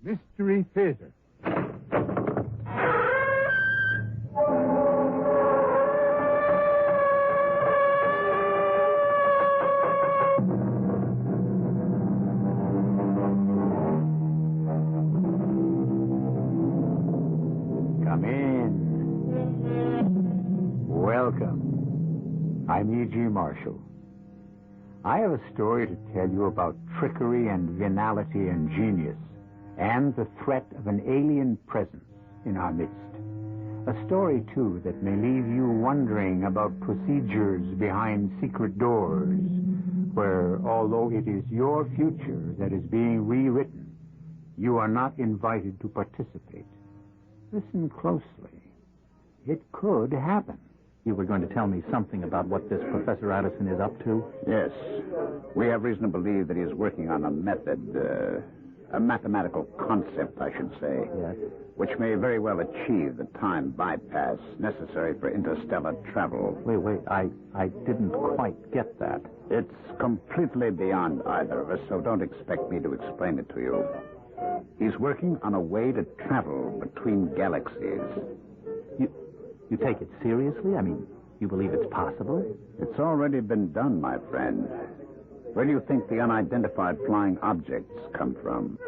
Mystery Theater. Come in. Welcome. I'm E.G. Marshall. I have a story to tell you about trickery and venality and genius, and the threat of an alien presence in our midst. A story, too, that may leave you wondering about procedures behind secret doors, where, although it is your future that is being rewritten, you are not invited to participate. Listen closely. It could happen. You were going to tell me something about what this Professor Addison is up to? Yes. We have reason to believe that he is working on a method, a mathematical concept, I should say. Yes. Which may very well achieve the time bypass necessary for interstellar travel. Wait, I didn't quite get that. It's completely beyond either of us, so don't expect me to explain it to you. He's working on a way to travel between galaxies. You take it seriously? I mean, you believe it's possible? It's already been done, my friend. Where do you think the unidentified flying objects come from?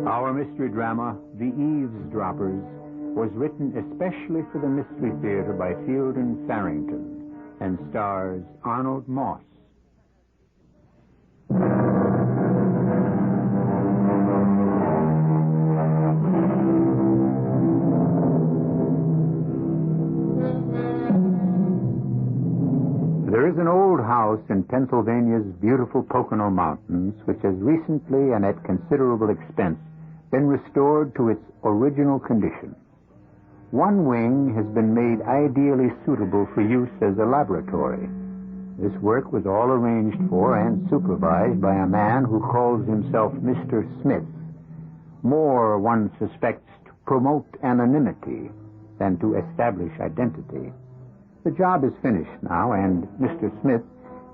Our mystery drama, The Eavesdroppers, was written especially for the Mystery Theater by Fielden, Farrington, and stars Arnold Moss. There is an old house in Pennsylvania's beautiful Pocono Mountains which has recently and at considerable expense been restored to its original condition. One wing has been made ideally suitable for use as a laboratory. This work was all arranged for and supervised by a man who calls himself Mr. Smith. More, one suspects, to promote anonymity than to establish identity. The job is finished now, and Mr. Smith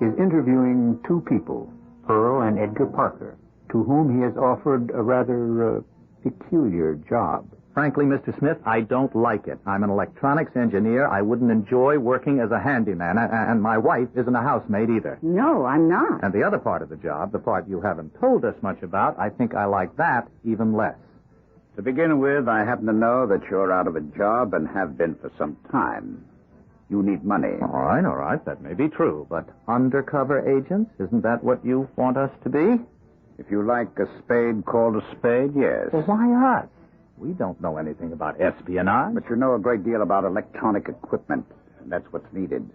is interviewing two people, Pearl and Edgar Parker, to whom he has offered a rather peculiar job. Frankly, Mr. Smith, I don't like it. I'm an electronics engineer. I wouldn't enjoy working as a handyman, and my wife isn't a housemaid either. No, I'm not. And the other part of the job, the part you haven't told us much about, I think I like that even less. To begin with, I happen to know that you're out of a job and have been for some time. You need money. All right. That may be true. But undercover agents, isn't that what you want us to be? If you like a spade called a spade, yes. Well, why us? We don't know anything about espionage. But you know a great deal about electronic equipment, and that's what's needed.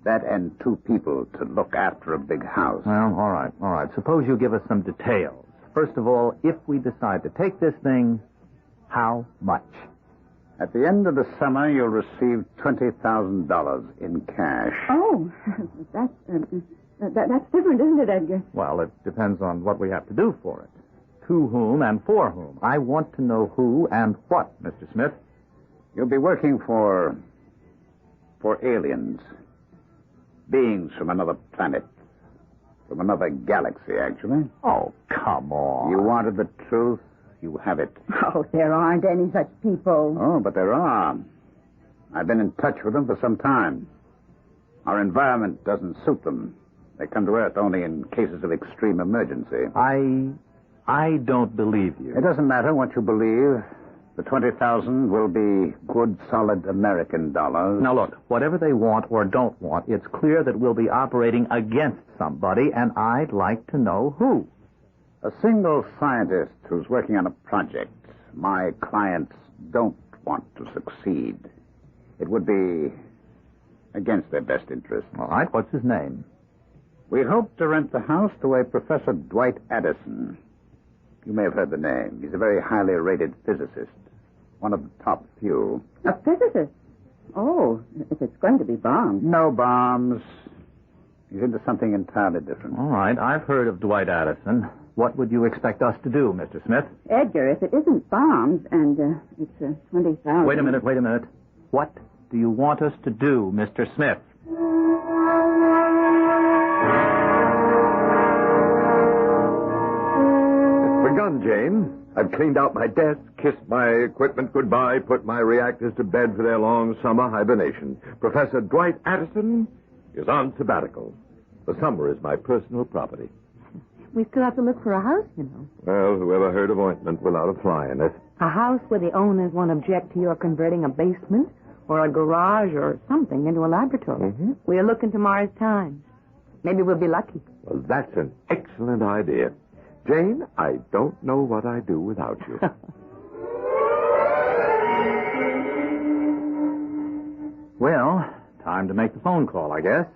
That and two people to look after a big house. Well, all right. Suppose you give us some details. First of all, if we decide to take this thing, how much? At the end of the summer, you'll receive $20,000 in cash. Oh, that's different, isn't it, Edgar? Well, it depends on what we have to do for it. To whom and for whom. I want to know who and what, Mr. Smith. You'll be working for aliens. Beings from another planet. From another galaxy, actually. Oh, come on. You wanted the truth. You have it. Oh, there aren't any such people. Oh, but there are. I've been in touch with them for some time. Our environment doesn't suit them. They come to Earth only in cases of extreme emergency. I don't believe you. It doesn't matter what you believe. The 20,000 will be good, solid American dollars. Now, look, whatever they want or don't want, it's clear that we'll be operating against somebody, and I'd like to know who. A single scientist who's working on a project my clients don't want to succeed. It would be against their best interest. All right, what's his name? We hope to rent the house to a Professor Dwight Addison. You may have heard the name. He's a very highly rated physicist. One of the top few. A physicist? Oh, if it's going to be bombs. No bombs. He's into something entirely different. All right, I've heard of Dwight Addison. What would you expect us to do, Mr. Smith? Edgar, if it isn't bombs and it's 20,000... Wait a minute. What do you want us to do, Mr. Smith? It's begun, Jane. I've cleaned out my desk, kissed my equipment goodbye, put my reactors to bed for their long summer hibernation. Professor Dwight Addison is on sabbatical. The summer is my personal property. We still have to look for a house, you know. Well, whoever heard of ointment without a fly in it? A house where the owners won't object to your converting a basement or a garage or something into a laboratory. Mm-hmm. We'll look into Mars Times. Maybe we'll be lucky. Well, that's an excellent idea. Jane, I don't know what I'd do without you. Well, time to make the phone call, I guess.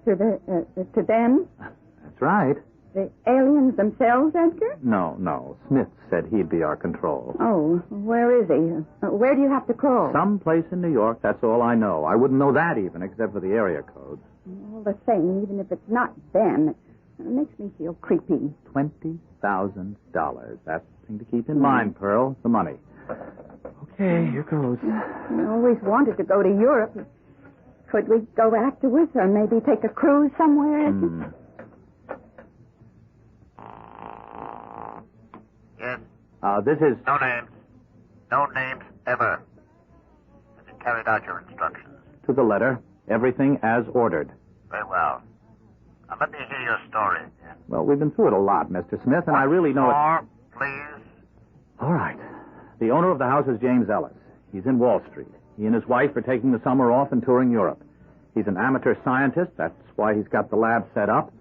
To them? That's right. The aliens themselves, Edgar? No. Smith said he'd be our control. Oh, where is he? Where do you have to call? Someplace in New York, that's all I know. I wouldn't know that even, except for the area codes. All the same, even if it's not them, it makes me feel creepy. $20,000. That's the thing to keep in mind, Pearl. The money. Okay, here goes. I always wanted to go to Europe. Could we go afterwards or maybe take a cruise somewhere? Yes. This is... No names. No names ever. Have you carried out your instructions? To the letter. Everything as ordered. Very well. Now let me hear your story. Well, we've been through it a lot, Mr. Smith, and I really know it... More, please. All right. The owner of the house is James Ellis. He's in Wall Street. He and his wife are taking the summer off and touring Europe. He's an amateur scientist. That's why he's got the lab set up.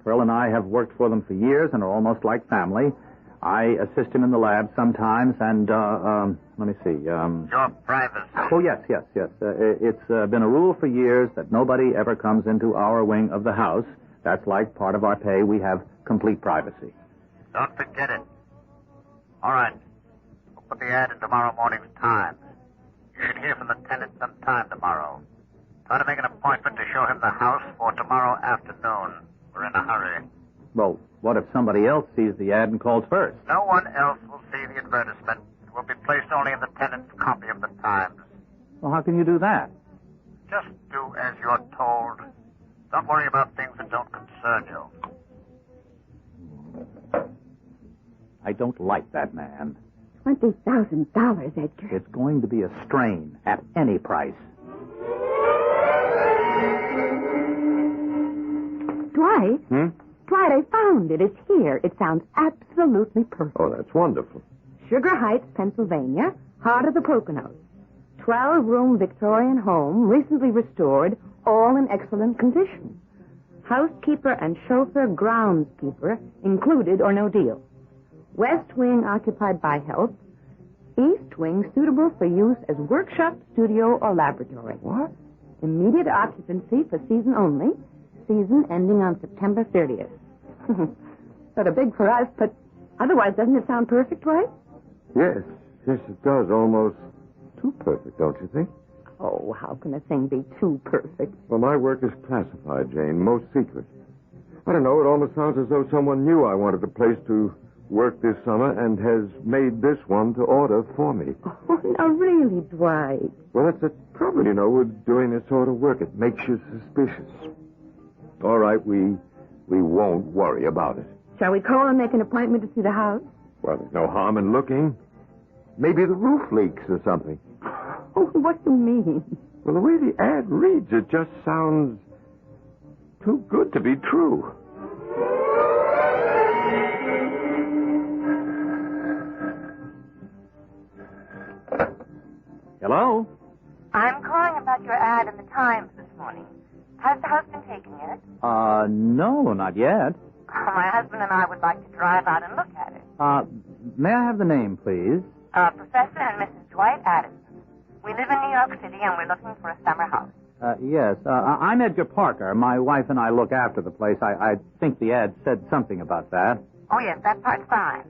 Pearl and I have worked for them for years and are almost like family. I assist him in the lab sometimes, and, let me see, Your privacy. Oh, yes. It's been a rule for years that nobody ever comes into our wing of the house. That's like part of our pay. We have complete privacy. Don't forget it. All right. We'll put the ad in tomorrow morning's Times. You should hear from the tenant sometime tomorrow. Try to make an appointment to show him the house for tomorrow afternoon. We're in a hurry. Well, what if somebody else sees the ad and calls first? No one else will see the advertisement. It will be placed only in the tenant's copy of the Times. Well, how can you do that? Just do as you're told. Don't worry about things that don't concern you. I don't like that man. $20,000, Edgar. It's going to be a strain at any price. Dwight? Dwight, I found it. It's here. It sounds absolutely perfect. Oh, that's wonderful. Sugar Heights, Pennsylvania, heart of the Poconos. 12-room Victorian home, recently restored, all in excellent condition. Housekeeper and chauffeur groundskeeper included or no deal. West wing occupied by health. East wing suitable for use as workshop, studio, or laboratory. What? Immediate occupancy for season only. Season ending on September 30th. Sort of big for us, but otherwise doesn't it sound perfect, right? Yes, it does. Almost too perfect, don't you think? Oh, how can a thing be too perfect? Well, my work is classified, Jane, most secret. I don't know, it almost sounds as though someone knew I wanted a place to work this summer and has made this one to order for me. Oh, now really, Dwight. Well, that's the trouble, you know, with doing this sort of work. It makes you suspicious. All right, we won't worry about it. Shall we call and make an appointment to see the house? Well, there's no harm in looking. Maybe the roof leaks or something. Oh, what do you mean? Well, the way the ad reads, it just sounds too good to be true. Hello? I'm calling about your ad in the Times this morning. Has the house been taken yet? No, not yet. My husband and I would like to drive out and look at it. May I have the name, please? Professor and Mrs. Dwight Addison. We live in New York City and we're looking for a summer house. Yes. I'm Edgar Parker. My wife and I look after the place. I think the ad said something about that. Oh, yes, that part's fine.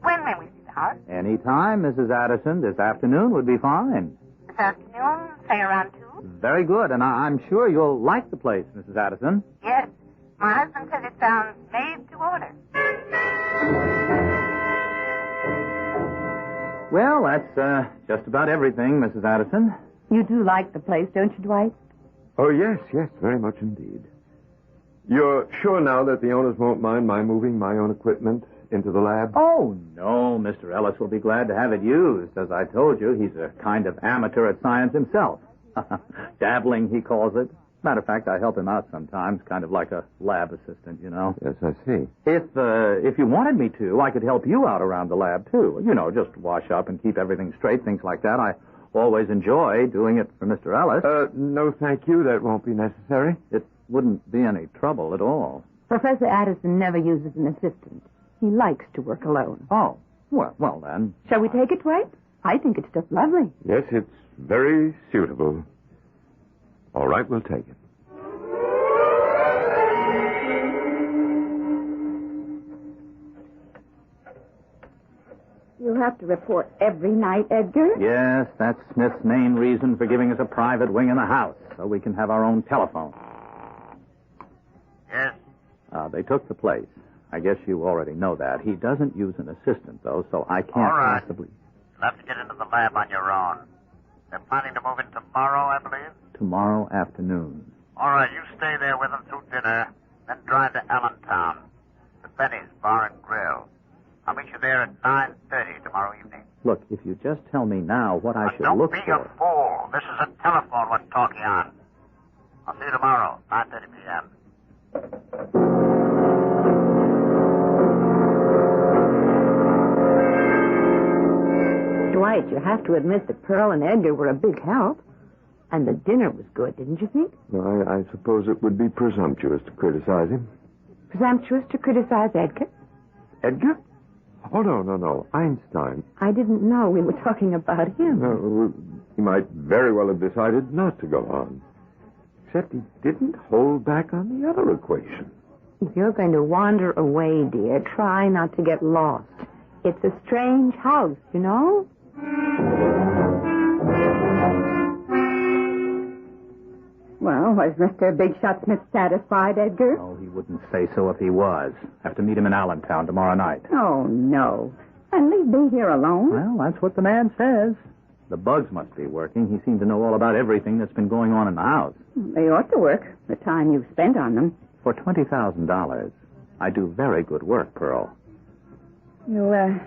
When may we see the house? Any time, Mrs. Addison. This afternoon would be fine. This afternoon, say around 2? Very good, and I'm sure you'll like the place, Mrs. Addison. Yes. My husband says it sounds made to order. Well, that's just about everything, Mrs. Addison. You do like the place, don't you, Dwight? Oh, yes, very much indeed. You're sure now that the owners won't mind my moving my own equipment into the lab? Oh, no. Mr. Ellis will be glad to have it used. As I told you, he's a kind of amateur at science himself. Dabbling, he calls it. Matter of fact, I help him out sometimes, kind of like a lab assistant, you know. Yes, I see. If you wanted me to, I could help you out around the lab, too. You know, just wash up and keep everything straight, things like that. I always enjoy doing it for Mr. Ellis. No, thank you. That won't be necessary. It wouldn't be any trouble at all. Professor Addison never uses an assistant. He likes to work alone. Oh, well then. Shall we take it, Dwight? I think it's just lovely. Yes, it's very suitable. All right, we'll take it. You have to report every night, Edgar? Yes, that's Smith's main reason for giving us a private wing in the house, so we can have our own telephone. Yes? They took the place. I guess you already know that. He doesn't use an assistant, though, so I can't All right. possibly... You'll have to get into the lab on your own. They're planning to move in tomorrow, I believe? Tomorrow afternoon. All right, you stay there with them through dinner, then drive to Allentown, to Benny's Bar and Grill. I'll meet you there at 9:30 tomorrow evening. Look, if you just tell me now what I But should don't look be for... a fool. This is a telephone we're talking on. I'll see you tomorrow, 9:30 p.m. Dwight, you have to admit that Pearl and Edgar were a big help. And the dinner was good, didn't you think? Well, I suppose it would be presumptuous to criticize him. Presumptuous to criticize Edgar? Edgar? Oh, no. Einstein. I didn't know we were talking about him. No, he might very well have decided not to go on. Except he didn't hold back on the other equation. If you're going to wander away, dear, try not to get lost. It's a strange house, you know? Well, was Mr. Big Shot Smith satisfied, Edgar? Oh, he wouldn't say so if he was. Have to meet him in Allentown tomorrow night. Oh, no. And leave me here alone? Well, that's what the man says. The bugs must be working. He seemed to know all about everything that's been going on in the house. They ought to work, the time you've spent on them. For $20,000, I do very good work, Pearl. You,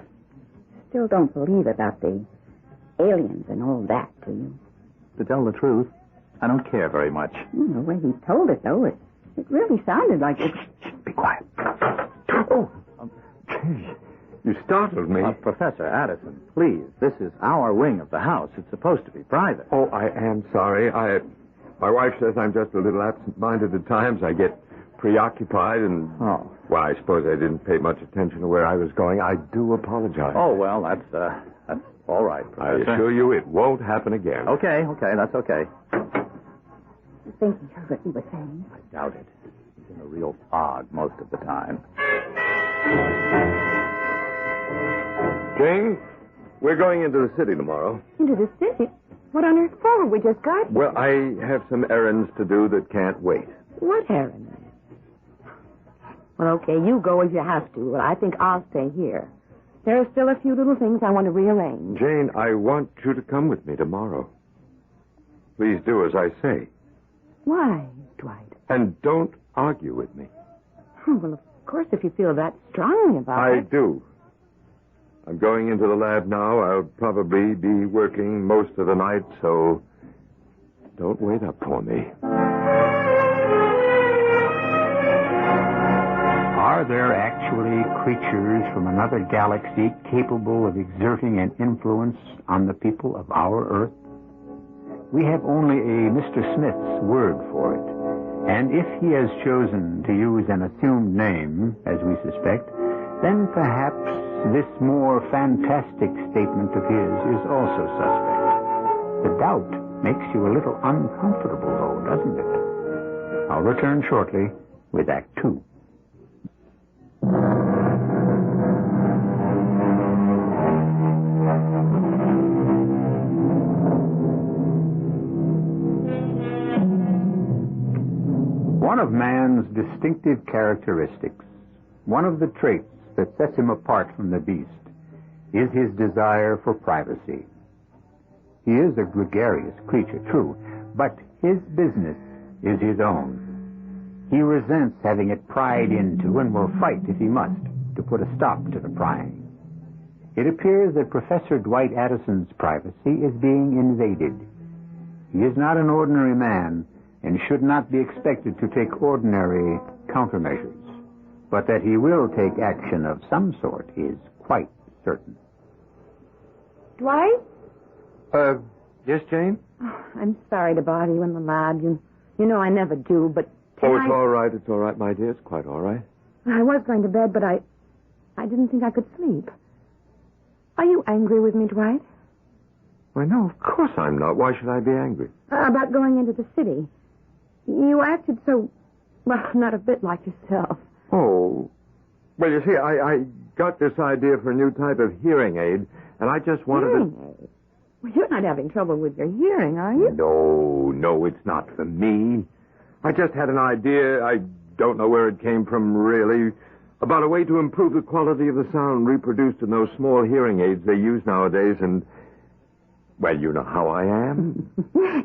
still don't believe about the aliens and all that, do you? To tell the truth, I don't care very much. The way he told it, though, it really sounded like it. Be quiet. Oh, gee, you startled me. Professor Addison, please. This is our wing of the house. It's supposed to be private. Oh, I am sorry. My wife says I'm just a little absent-minded at times. I get preoccupied and... Oh. Well, I suppose I didn't pay much attention to where I was going. I do apologize. Oh, well, that's all right, Professor. I assure you it won't happen again. Okay, that's okay. I think he heard what he was saying. I doubt it. He's in a real fog most of the time. Jane, we're going into the city tomorrow. Into the city? What on earth for? We just got here. Well, I have some errands to do that can't wait. What errand? Well, okay, you go if you have to. Well, I think I'll stay here. There are still a few little things I want to rearrange. Jane, I want you to come with me tomorrow. Please do as I say. Why, Dwight? And don't argue with me. Oh, well, of course, if you feel that strongly about I it. do. I'm going into the lab now. I'll probably be working most of the night, so don't wait up for me. Are there actually creatures from another galaxy capable of exerting an influence on the people of our Earth? We have only a Mr. Smith's word for it. And if he has chosen to use an assumed name, as we suspect, then perhaps this more fantastic statement of his is also suspect. The doubt makes you a little uncomfortable, though, doesn't it? I'll return shortly with Act 2. One of man's distinctive characteristics, one of the traits that sets him apart from the beast, is his desire for privacy. He is a gregarious creature, true, but his business is his own. He resents having it pried into and will fight if he must to put a stop to the prying. It appears that Professor Dwight Addison's privacy is being invaded. He is not an ordinary man and should not be expected to take ordinary countermeasures. But that he will take action of some sort is quite certain. Dwight? Yes, Jane? Oh, I'm sorry to bother you in the lab. You know I never do, but It's all right. It's all right, my dear. It's quite all right. I was going to bed, but I didn't think I could sleep. Are you angry with me, Dwight? Why, no, of course I'm not. Why should I be angry? About going into the city. You acted so, well, not a bit like yourself. Oh. Well, you see, I got this idea for a new type of hearing aid, and I just wanted Hearing aid? Well, you're not having trouble with your hearing, are you? No, it's not for me. I just had an idea. I don't know where it came from, really, about a way to improve the quality of the sound reproduced in those small hearing aids they use nowadays, and, well, you know how I am.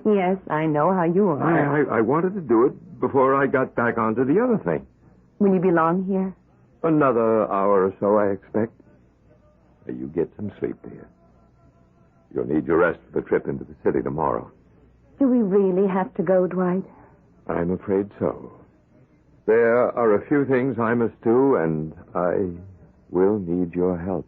Yes, I know how you are. I wanted to do it before I got back onto the other thing. Will you be long here? Another hour or so, I expect. Now, you get some sleep, dear. You'll need your rest for the trip into the city tomorrow. Do we really have to go, Dwight? I'm afraid so. There are a few things I must do, and I will need your help.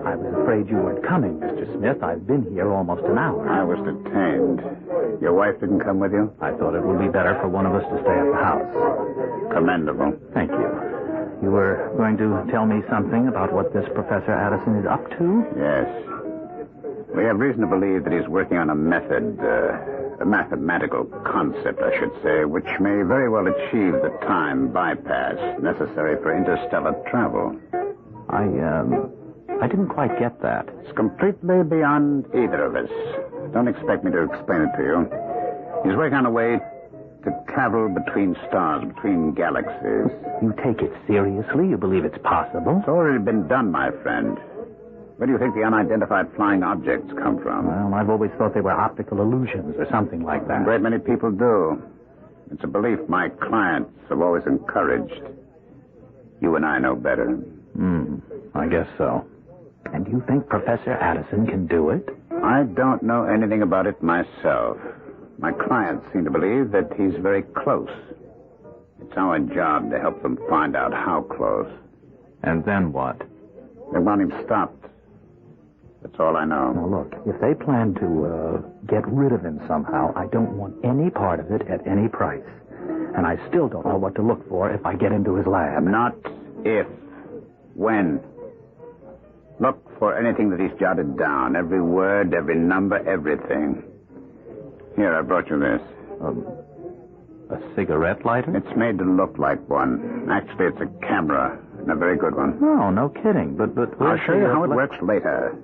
I was afraid you weren't coming, Mr. Smith. I've been here almost an hour. I was detained. Your wife didn't come with you? I thought it would be better for one of us to stay at the house. Commendable. Thank you. You were going to tell me something about what this Professor Addison is up to? Yes. We have reason to believe that he's working on a method, a mathematical concept, I should say, which may very well achieve the time bypass necessary for interstellar travel. I didn't quite get that. It's completely beyond either of us. Don't expect me to explain it to you. He's working on a way to travel between stars, between galaxies. You take it seriously? You believe it's possible? It's already been done, my friend. Where do you think the unidentified flying objects come from? Well, I've always thought they were optical illusions or something like that. A great many people do. It's a belief my clients have always encouraged. You and I know better. I guess so. And you think Professor Addison can do it? I don't know anything about it myself. My clients seem to believe that he's very close. It's our job to help them find out how close. And then what? They want him stopped. That's all I know. Now, look, if they plan to get rid of him somehow, I don't want any part of it at any price. And I still don't know what to look for if I get into his lab. Not if. When. Look for anything that he's jotted down. Every word, every number, everything. Here, I brought you this. A cigarette lighter? It's made to look like one. Actually, it's a camera, and a very good one. No, no kidding. But I'll show you how it works later.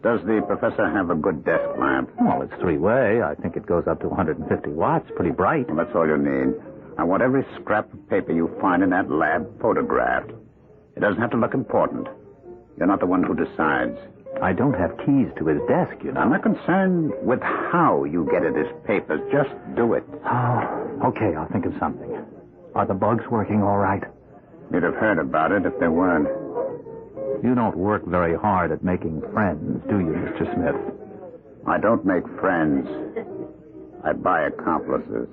Does the professor have a good desk lamp? Well, it's three-way. I think it goes up to 150 watts. Pretty bright. Well, that's all you need. I want every scrap of paper you find in that lab photographed. It doesn't have to look important. You're not the one who decides. I don't have keys to his desk, you know. I'm not concerned with how you get at his papers. Just do it. Oh, okay, I'll think of something. Are the bugs working all right? You'd have heard about it if they weren't. You don't work very hard at making friends, do you, Mr. Smith? I don't make friends. I buy accomplices.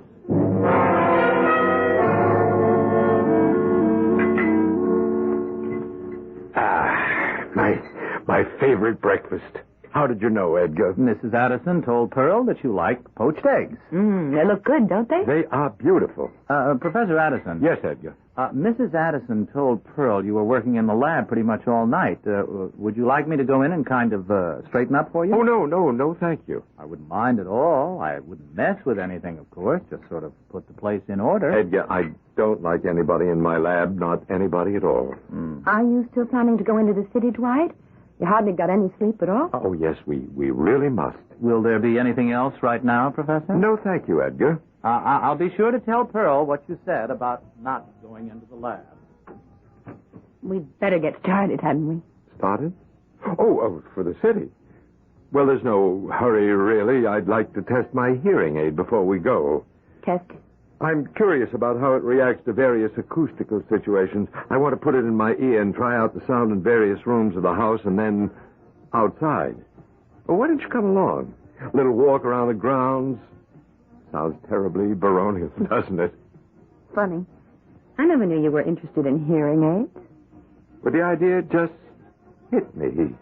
My favorite breakfast. How did you know, Edgar? Mrs. Addison told Pearl that you like poached eggs. They look good, don't they? They are beautiful. Professor Addison. Yes, Edgar. Mrs. Addison told Pearl you were working in the lab pretty much all night. Would you like me to go in and kind of straighten up for you? Oh, no, thank you. I wouldn't mind at all. I wouldn't mess with anything, of course. Just sort of put the place in order. Edgar, I don't like anybody in my lab, not anybody at all. Are you still planning to go into the city, Dwight? You hardly got any sleep at all? Oh, yes, we really must. Will there be anything else right now, Professor? No, thank you, Edgar. I'll be sure to tell Pearl what you said about not going into the lab. We'd better get started, hadn't we? Started? Oh, for the city. Well, there's no hurry, really. I'd like to test my hearing aid before we go. Test? I'm curious about how it reacts to various acoustical situations. I want to put it in my ear and try out the sound in various rooms of the house and then outside. Well, why don't you come along? A little walk around the grounds. Sounds terribly baronial, doesn't it? Funny. I never knew you were interested in hearing aids. But the idea just hit me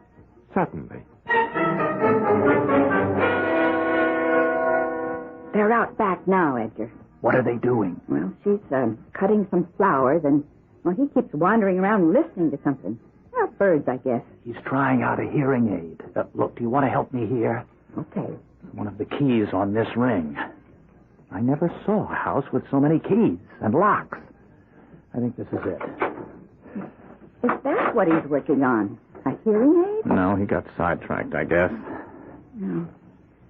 suddenly. They're out back now, Edgar. What are they doing? Well, she's cutting some flowers, and, well, he keeps wandering around listening to something. Well, birds, I guess. He's trying out a hearing aid. Look, do you want to help me here? Okay. One of the keys on this ring. I never saw a house with so many keys and locks. I think this is it. Is that what he's working on? A hearing aid? No, he got sidetracked, I guess. No.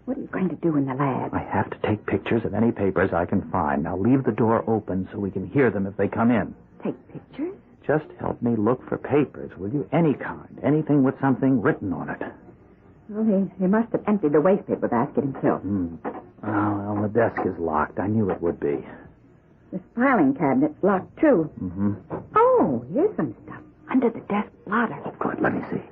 What are you going to do in the lab? I have to take pictures of any papers I can find. Now, leave the door open so we can hear them if they come in. Take pictures? Just help me look for papers, will you? Any kind. Anything with something written on it. Well, he must have emptied the wastepaper basket himself. Oh, well, the desk is locked. I knew it would be. The filing cabinet's locked, too. Mm-hmm. Oh, here's some stuff. Under the desk blotter. Oh, good. Let me see.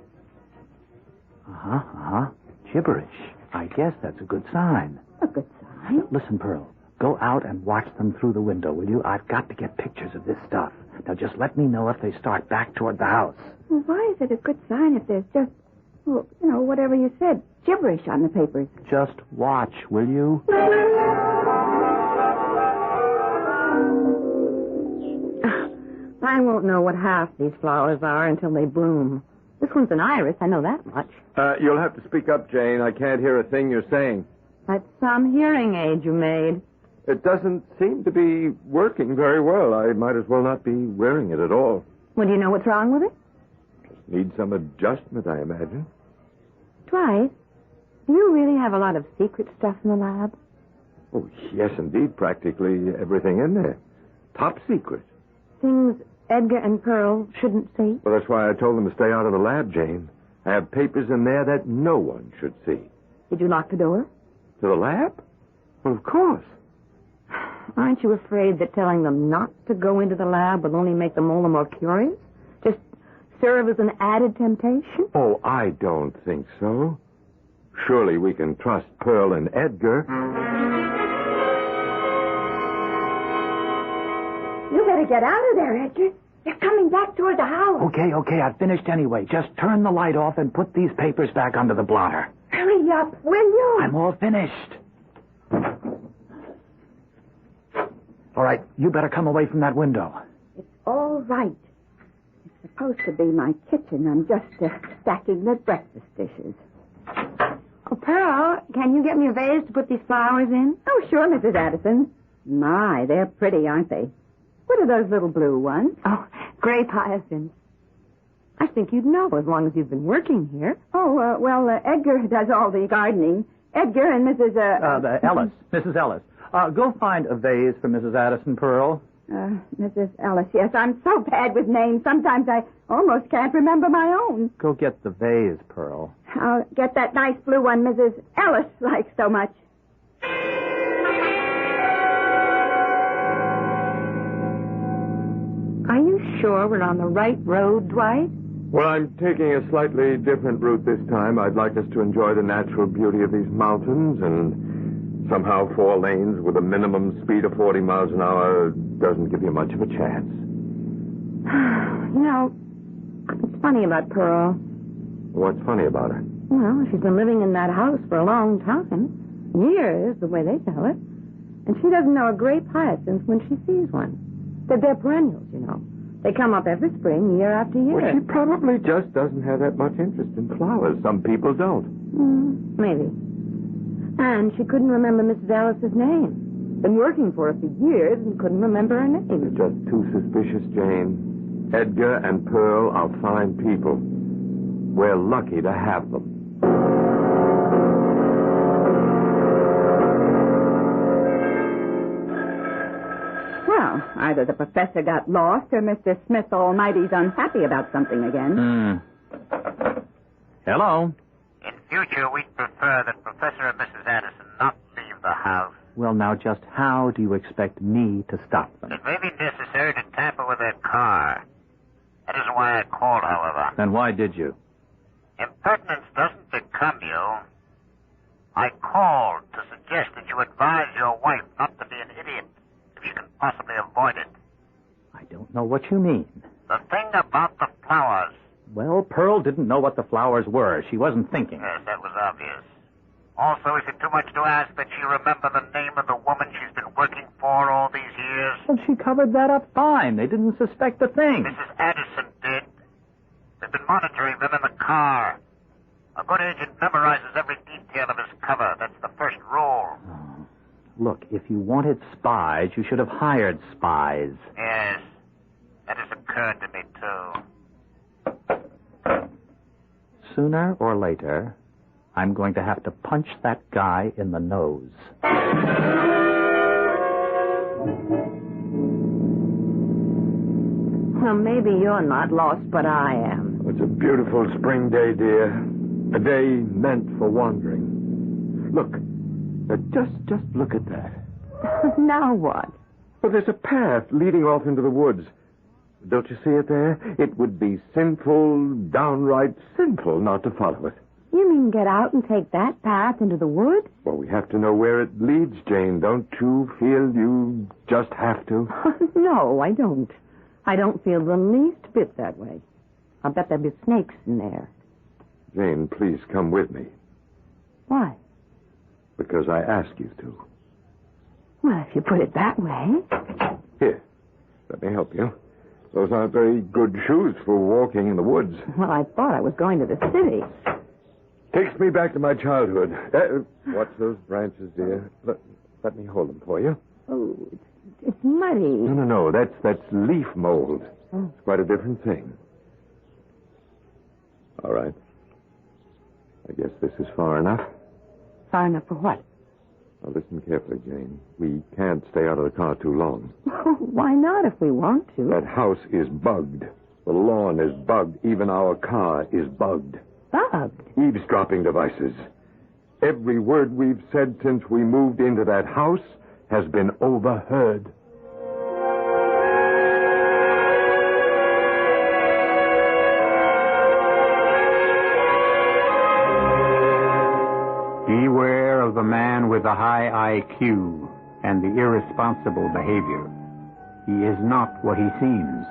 Gibberish. I guess that's a good sign. A good sign? Listen, Pearl. Go out and watch them through the window, will you? I've got to get pictures of this stuff. Now, just let me know if they start back toward the house. Well, why is it a good sign if there's just, well, whatever you said, gibberish on the papers? Just watch, will you? I won't know what half these flowers are until they bloom. This one's an iris, I know that much. You'll have to speak up, Jane. I can't hear a thing you're saying. That's some hearing aid you made. It doesn't seem to be working very well. I might as well not be wearing it at all. Well, do you know what's wrong with it? Need some adjustment, I imagine. Dwight, do you really have a lot of secret stuff in the lab? Oh, yes, indeed. Practically everything in there. Top secret. Things Edgar and Pearl shouldn't see? Well, that's why I told them to stay out of the lab, Jane. I have papers in there that no one should see. Did you lock the door? To the lab? Well, of course. Aren't you afraid that telling them not to go into the lab will only make them all the more curious? Just serve as an added temptation? Oh, I don't think so. Surely we can trust Pearl and Edgar. You better get out of there, Edgar. They're coming back toward the house. Okay, I've finished anyway. Just turn the light off and put these papers back under the blotter. Hurry up, will you? I'm all finished. All right, you better come away from that window. It's all right. It's supposed to be my kitchen. I'm just stacking the breakfast dishes. Oh, Pearl, can you get me a vase to put these flowers in? Oh, sure, Mrs. Addison. My, they're pretty, aren't they? What are those little blue ones? Oh, grape hyacinths. I think you'd know as long as you've been working here. Oh, well, Edgar does all the gardening. Edgar and Mrs. Ellis. Mrs. Ellis. Go find a vase for Mrs. Addison, Pearl. Mrs. Ellis, yes. I'm so bad with names. Sometimes I almost can't remember my own. Go get the vase, Pearl. I'll get that nice blue one Mrs. Ellis likes so much. Are you sure we're on the right road, Dwight? Well, I'm taking a slightly different route this time. I'd like us to enjoy the natural beauty of these mountains, and somehow 4 lanes with a minimum speed of 40 miles an hour doesn't give you much of a chance. You know, it's funny about Pearl. What's funny about her? Well, she's been living in that house for a long time. Years, the way they tell it. And she doesn't know a grape hyacinth when she sees one. They're perennials, you know. They come up every spring, year after year. Well, she probably just doesn't have that much interest in flowers. Some people don't. Maybe. And she couldn't remember Mrs. Ellis's name. Been working for her for years and couldn't remember her name. You're just too suspicious, Jane. Edgar and Pearl are fine people. We're lucky to have them. Well, either the professor got lost or Mr. Smith Almighty's unhappy about something again. Hello? In future, we'd prefer that Professor and Mrs. Addison not leave the house. Well, now, just how do you expect me to stop them? It may be necessary to tamper with their car. That isn't why I called, however. Then why did you? Impertinence doesn't become you. I called to suggest that you advise your wife not to be an idiot if you can possibly avoid it. I don't know what you mean. The thing about the flowers. Well, Pearl didn't know what the flowers were. She wasn't thinking. Yes, that was obvious. Also, is it too much to ask that she remember the name of the woman she's been working for all these years? Well, she covered that up fine. They didn't suspect a thing. Mrs. Addison did. They've been monitoring them in the car. A good agent memorizes every detail of his cover. That's the first rule. Oh. Look, if you wanted spies, you should have hired spies. Yes, that has occurred to me, too. Sooner or later, I'm going to have to punch that guy in the nose. Well, maybe you're not lost, but I am. It's a beautiful spring day, dear. A day meant for wandering. Look. Just look at that. Now what? Well, there's a path leading off into the woods. Don't you see it there? It would be sinful, downright sinful not to follow it. You mean get out and take that path into the woods? Well, we have to know where it leads, Jane. Don't you feel you just have to? No, I don't. I don't feel the least bit that way. I'll bet there'll be snakes in there. Jane, please come with me. Why? Because I ask you to. Well, if you put it that way. Here, let me help you. Those aren't very good shoes for walking in the woods. Well, I thought I was going to the city. Takes me back to my childhood. Watch those branches, dear. Let me hold them for you. Oh, it's muddy. No. That's leaf mold. Oh. It's quite a different thing. All right. I guess this is far enough. Far enough for what? Now, listen carefully, Jane. We can't stay out of the car too long. Why not if we want to? That house is bugged. The lawn is bugged. Even our car is bugged. Bugged? Eavesdropping devices. Every word we've said since we moved into that house has been overheard. Beware of the man with the high IQ and the irresponsible behavior. He is not what he seems.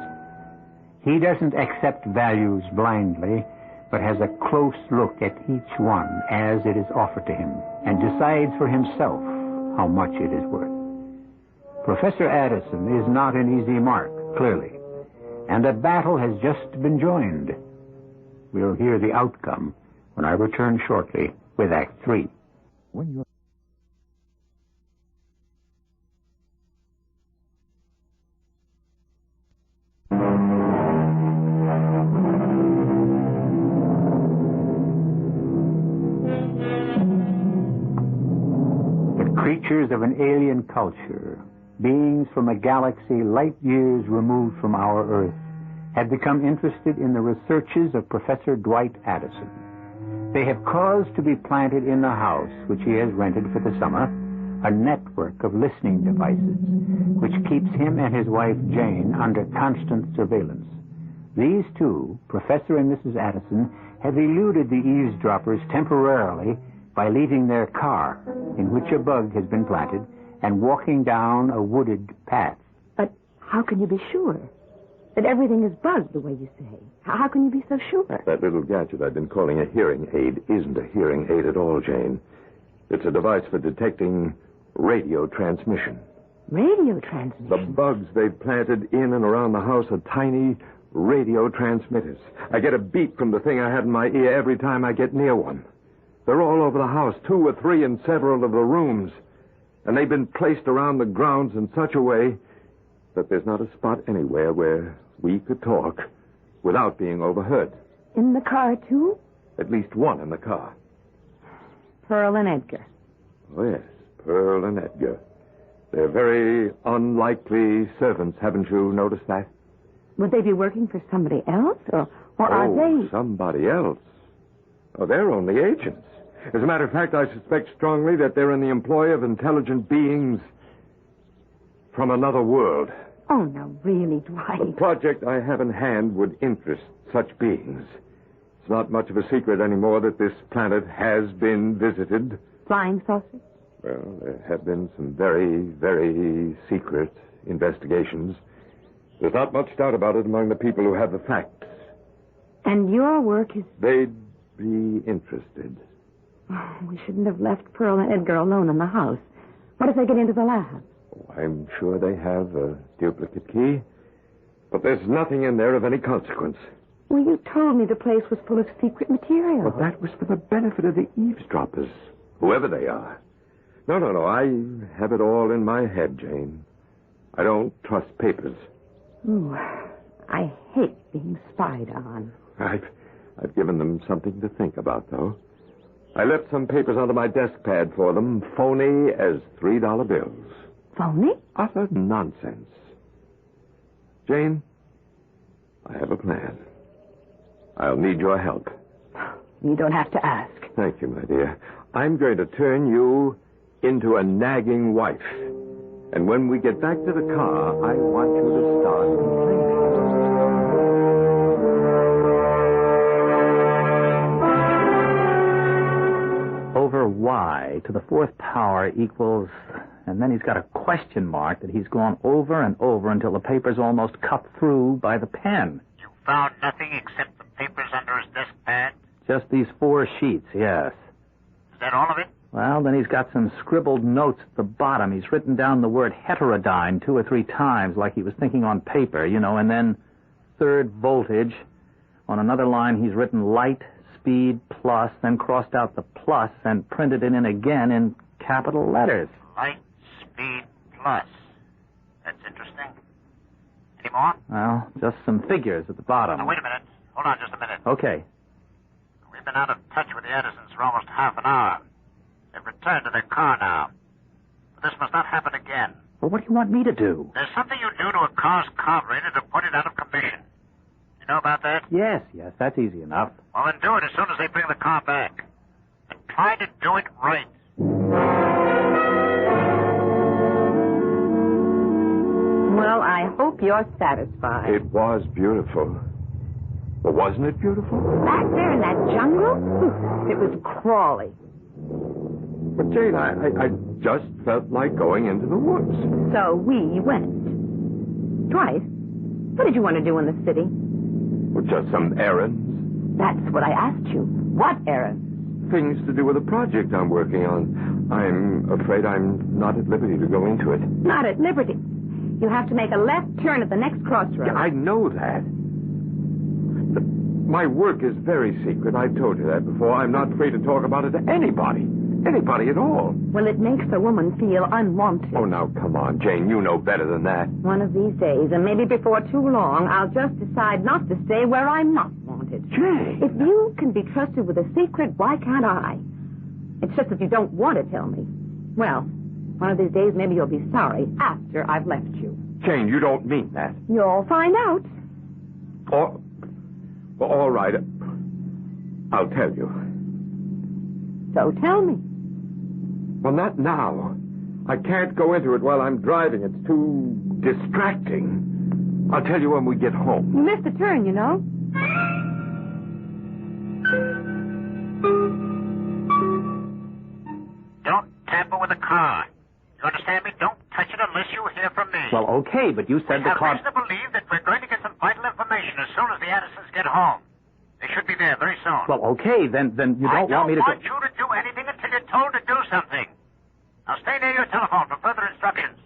He doesn't accept values blindly, but has a close look at each one as it is offered to him and decides for himself how much it is worth. Professor Addison is not an easy mark, clearly, and a battle has just been joined. We'll hear the outcome when I return shortly with Act 3. When you're... Creatures of an alien culture, beings from a galaxy light years removed from our Earth, have become interested in the researches of Professor Dwight Addison. They have caused to be planted in the house, which he has rented for the summer, a network of listening devices, which keeps him and his wife Jane under constant surveillance. These two, Professor and Mrs. Addison, have eluded the eavesdroppers temporarily by leaving their car, in which a bug has been planted, and walking down a wooded path. But how can you be sure that everything is bugged the way you say? How can you be so sure? That little gadget I've been calling a hearing aid isn't a hearing aid at all, Jane. It's a device for detecting radio transmission. Radio transmission? The bugs they've planted in and around the house are tiny radio transmitters. I get a beep from the thing I had in my ear every time I get near one. They're all over the house, 2 or 3 in several of the rooms. And they've been placed around the grounds in such a way that there's not a spot anywhere where we could talk without being overheard. In the car, too? At least one in the car. Pearl and Edgar. Oh, yes, Pearl and Edgar. They're very unlikely servants, haven't you noticed that? Would they be working for somebody else, or are they... somebody else? Oh, they're only agents. As a matter of fact, I suspect strongly that they're in the employ of intelligent beings from another world. Oh, no, really, Dwight. The project I have in hand would interest such beings. It's not much of a secret anymore that this planet has been visited. Flying saucers? Well, there have been some very, very secret investigations. There's not much doubt about it among the people who have the facts. And your work is... They'd be interested. Oh, we shouldn't have left Pearl and Edgar alone in the house. What if they get into the lab? Oh, I'm sure they have a duplicate key. But there's nothing in there of any consequence. Well, you told me the place was full of secret material. But that was for the benefit of the eavesdroppers, whoever they are. No. I have it all in my head, Jane. I don't trust papers. Ooh, I hate being spied on. I've given them something to think about, though. I left some papers under my desk pad for them, phony as $3 bills. Phony? Utter nonsense. Jane, I have a plan. I'll need your help. You don't have to ask. Thank you, my dear. I'm going to turn you into a nagging wife. And when we get back to the car, I want you to start complaining. Over y to the fourth power equals... And then he's got a question mark that he's gone over and over until the paper's almost cut through by the pen. You found nothing except the papers under his desk pad? Just these 4 sheets, yes. Is that all of it? Well, then he's got some scribbled notes at the bottom. He's written down the word heterodyne 2 or 3 times like he was thinking on paper, and then third voltage. On another line, he's written light, speed, plus, then crossed out the plus and printed it in again in capital letters. Light, speed, plus. That's interesting. Any more? Well, just some figures at the bottom. Now, wait a minute. Hold on just a minute. Okay. We've been out of touch with the Addisons for almost half an hour. They've returned to their car now. But this must not happen again. Well, what do you want me to do? There's something you do to a car's carburetor to put it out of commission. You know about that? Yes, that's easy enough. Well, then do it as soon as they bring the car back. And try to do it right. Well, I hope you're satisfied. It was beautiful. But wasn't it beautiful? Back there in that jungle? It was crawly. But, Jane, I just felt like going into the woods. So we went. Twice. What did you want to do in the city? Well, just some errands. That's what I asked you. What errands? Things to do with a project I'm working on. I'm afraid I'm not at liberty to go into it. Not at liberty. You have to make a left turn at the next crossroads. Yeah, I know that. My work is very secret. I've told you that before. I'm not free to talk about it to anybody. Anybody at all. Well, it makes a woman feel unwanted. Oh, now, come on, Jane. You know better than that. One of these days, and maybe before too long, I'll just decide not to stay where I'm not wanted. Jane! If you can be trusted with a secret, why can't I? It's just that you don't want to tell me. Well, one of these days, maybe you'll be sorry after I've left you. Jane, you don't mean that. You'll find out. Oh, well, all right. I'll tell you. So tell me. Well, not now. I can't go into it while I'm driving. It's too distracting. I'll tell you when we get home. You missed a turn, you know. Don't tamper with the car. You understand me? Don't touch it unless you hear from me. Well, okay, but you said We the have car... reason to believe that we're going to get some vital information as soon as the Addisons get home. They should be there very soon. Well, okay, then you don't want me to... I don't want you to do anything until you're told to do something. Now stay near your telephone for further instructions.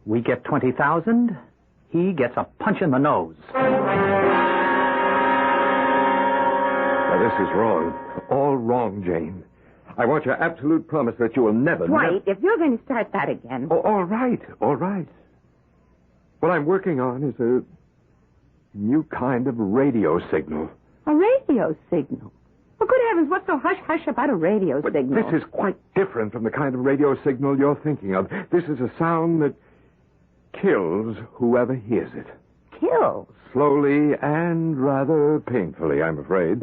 We get 20,000. He gets a punch in the nose. Now, this is wrong. All wrong, Jane. I want your absolute promise that you will never... Dwight, if you're going to start that again... Oh, all right. What I'm working on is a new kind of radio signal. A radio signal? Well, good heavens, what's so hush-hush about a radio But signal? this is quite different from the kind of radio signal you're thinking of. This is a sound that kills whoever hears it. Kills? Slowly and rather painfully, I'm afraid.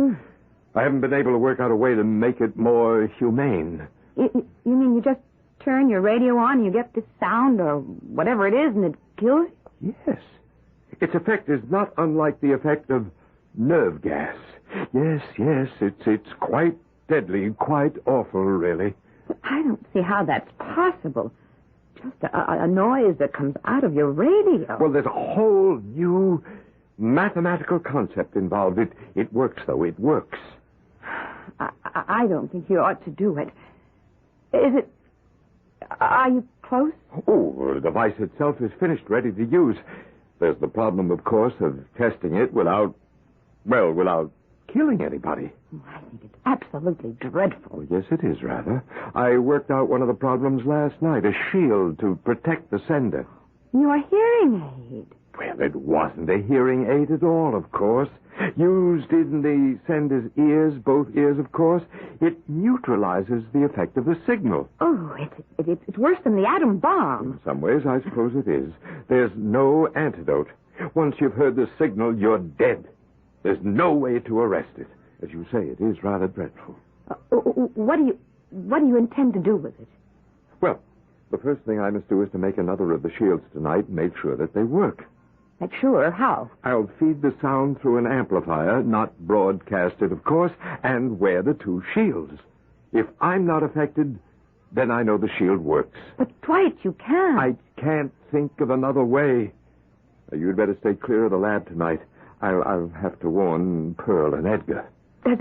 I haven't been able to work out a way to make it more humane. You mean you just turn your radio on, you get this sound or whatever it is, and it kills you? Yes. Its effect is not unlike the effect of nerve gas. Yes, it's quite deadly, quite awful, really. But I don't see how that's possible. Just a noise that comes out of your radio. Well, there's a whole new mathematical concept involved. It works, though. It works. I don't think you ought to do it. Is it... Are you close? Oh, the device itself is finished, ready to use. There's the problem, of course, of testing it without killing anybody. I think it's absolutely dreadful. Oh, yes, it is, rather. I worked out one of the problems last night, a shield to protect the sender. Your hearing aid. Well, it wasn't a hearing aid at all, of course. Used in the sender's ears, both ears, of course, it neutralizes the effect of the signal. Oh, it's worse than the atom bomb. In some ways, I suppose it is. There's no antidote. Once you've heard the signal, you're dead. There's no way to arrest it. As you say, it is rather dreadful. What do you intend to do with it? Well, the first thing I must do is to make another of the shields tonight and make sure that they work. Like, sure, how? I'll feed the sound through an amplifier, not broadcast it, of course, and wear the two shields. If I'm not affected, then I know the shield works. But, Dwight, you can't. I can't think of another way. You'd better stay clear of the lab tonight. I'll have to warn Pearl and Edgar. Does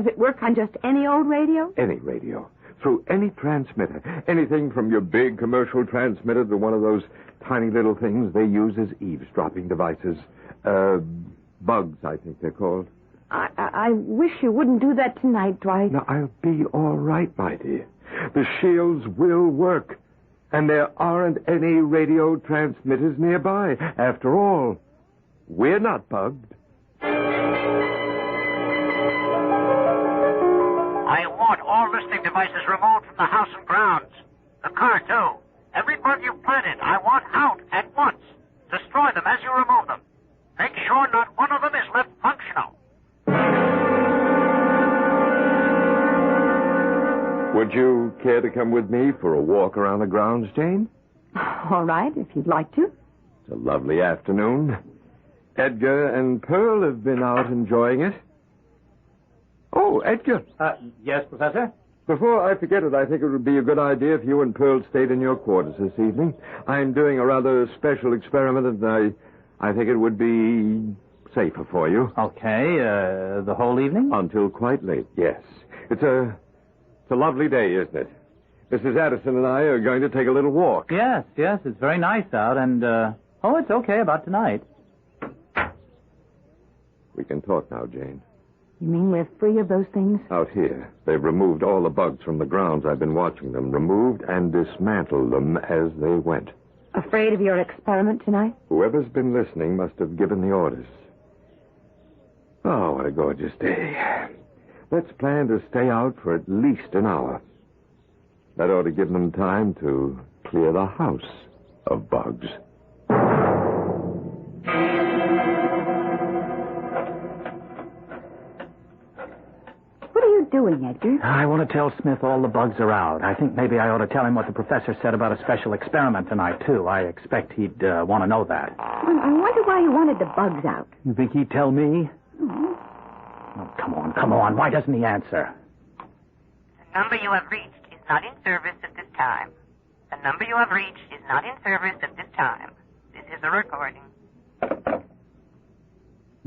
it work on just any old radio? Any radio. Through any transmitter. Anything from your big commercial transmitter to one of those tiny little things they use as eavesdropping devices. Bugs, I think they're called. I wish you wouldn't do that tonight, Dwight. Now, I'll be all right, my dear. The shields will work. And there aren't any radio transmitters nearby. After all, we're not bugged. I want all listening devices removed from the house and grounds. The car, too. Every bug you planted, I want out at once. Destroy them as you remove them. Make sure not one of them is left functional. Would you care to come with me for a walk around the grounds, Jane? All right, if you'd like to. It's a lovely afternoon. Edgar and Pearl have been out enjoying it. Oh, Edgar. Yes, Professor? Before I forget it, I think it would be a good idea if you and Pearl stayed in your quarters this evening. I'm doing a rather special experiment, and I think it would be safer for you. Okay, the whole evening? Until quite late, yes. It's a lovely day, isn't it? Mrs. Addison and I are going to take a little walk. Yes, it's very nice out, and, it's okay about tonight. We can talk now, Jane. You mean we're free of those things? Out here, they've removed all the bugs from the grounds. I've been watching them. Removed and dismantled them as they went. Afraid of your experiment tonight? Whoever's been listening must have given the orders. Oh, what a gorgeous day. Let's plan to stay out for at least an hour. That ought to give them time to clear the house of bugs. What are you doing, Edgar? I want to tell Smith all the bugs are out. I think maybe I ought to tell him what the professor said about a special experiment tonight, too. I expect he'd want to know that. Well, I wonder why you wanted the bugs out. You think he'd tell me? Mm-hmm. Oh, come on. Why doesn't he answer? The number you have reached is not in service at this time. The number you have reached is not in service at this time. This is a recording.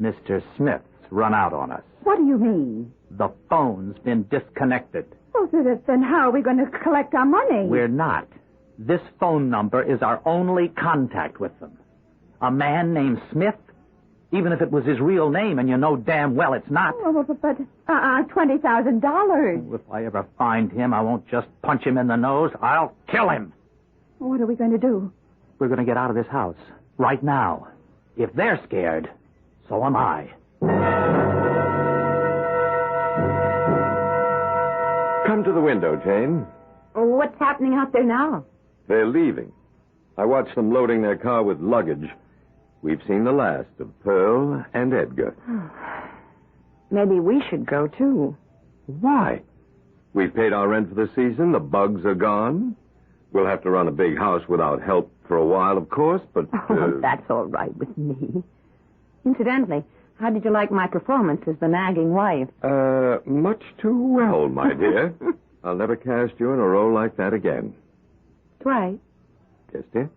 Mr. Smith's run out on us. What do you mean? The phone's been disconnected. Oh, then how are we going to collect our money? We're not. This phone number is our only contact with them. A man named Smith, even if it was his real name, and you know damn well it's not. Oh, but $20,000. If I ever find him, I won't just punch him in the nose. I'll kill him. What are we going to do? We're going to get out of this house. Right now. If they're scared, so am I. Come to the window, Jane. What's happening out there now? They're leaving. I watched them loading their car with luggage. We've seen the last of Pearl and Edgar. Maybe we should go, too. Why? We've paid our rent for the season. The bugs are gone. We'll have to run a big house without help for a while, of course, but... Oh, that's all right with me. Incidentally, how did you like my performance as the nagging wife? Much too well, my dear. I'll never cast you in a role like that again. Dwight? Yes, dear?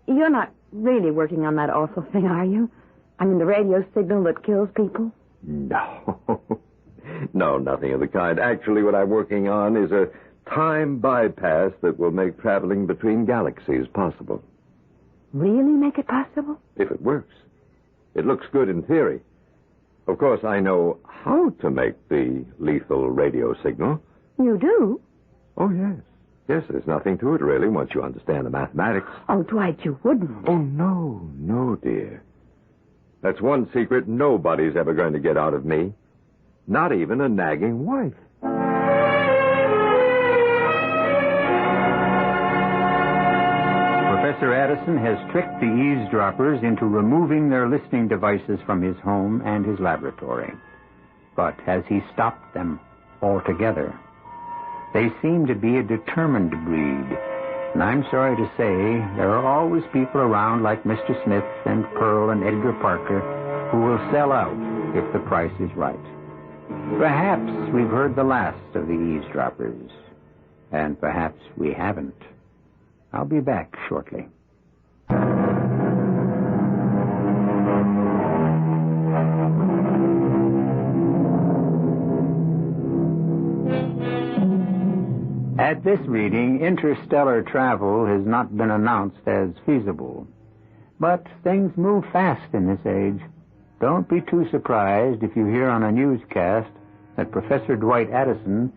You're not really working on that awful thing, are you? I mean, the radio signal that kills people? No. No, nothing of the kind. Actually, what I'm working on is a time bypass that will make traveling between galaxies possible. Really make it possible? If it works. It looks good in theory. Of course, I know how to make the lethal radio signal. You do? Oh, yes. Yes, there's nothing to it, really, once you understand the mathematics. Oh, Dwight, you wouldn't. Oh, no, dear. That's one secret nobody's ever going to get out of me. Not even a nagging wife. Professor Addison has tricked the eavesdroppers into removing their listening devices from his home and his laboratory. But has he stopped them altogether? They seem to be a determined breed. And I'm sorry to say, there are always people around like Mr. Smith and Pearl and Edgar Parker who will sell out if the price is right. Perhaps we've heard the last of the eavesdroppers. And perhaps we haven't. I'll be back shortly. At this reading, interstellar travel has not been announced as feasible. But things move fast in this age. Don't be too surprised if you hear on a newscast that Professor Dwight Addison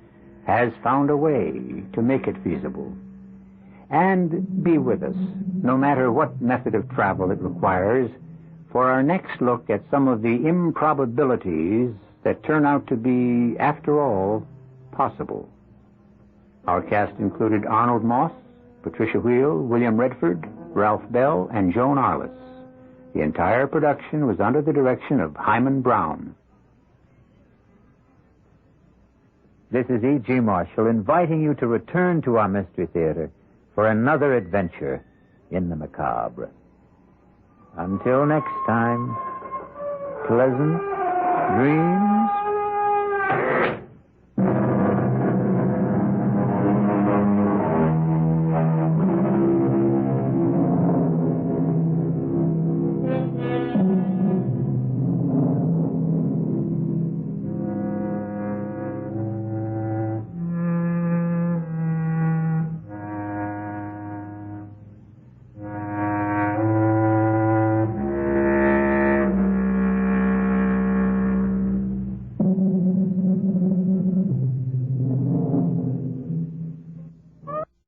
has found a way to make it feasible. And be with us, no matter what method of travel it requires, for our next look at some of the improbabilities that turn out to be, after all, possible. Our cast included Arnold Moss, Patricia Wheel, William Redford, Ralph Bell, and Joan Arless. The entire production was under the direction of Hyman Brown. This is E.G. Marshall inviting you to return to our Mystery Theater for another adventure in the macabre. Until next time, pleasant dreams.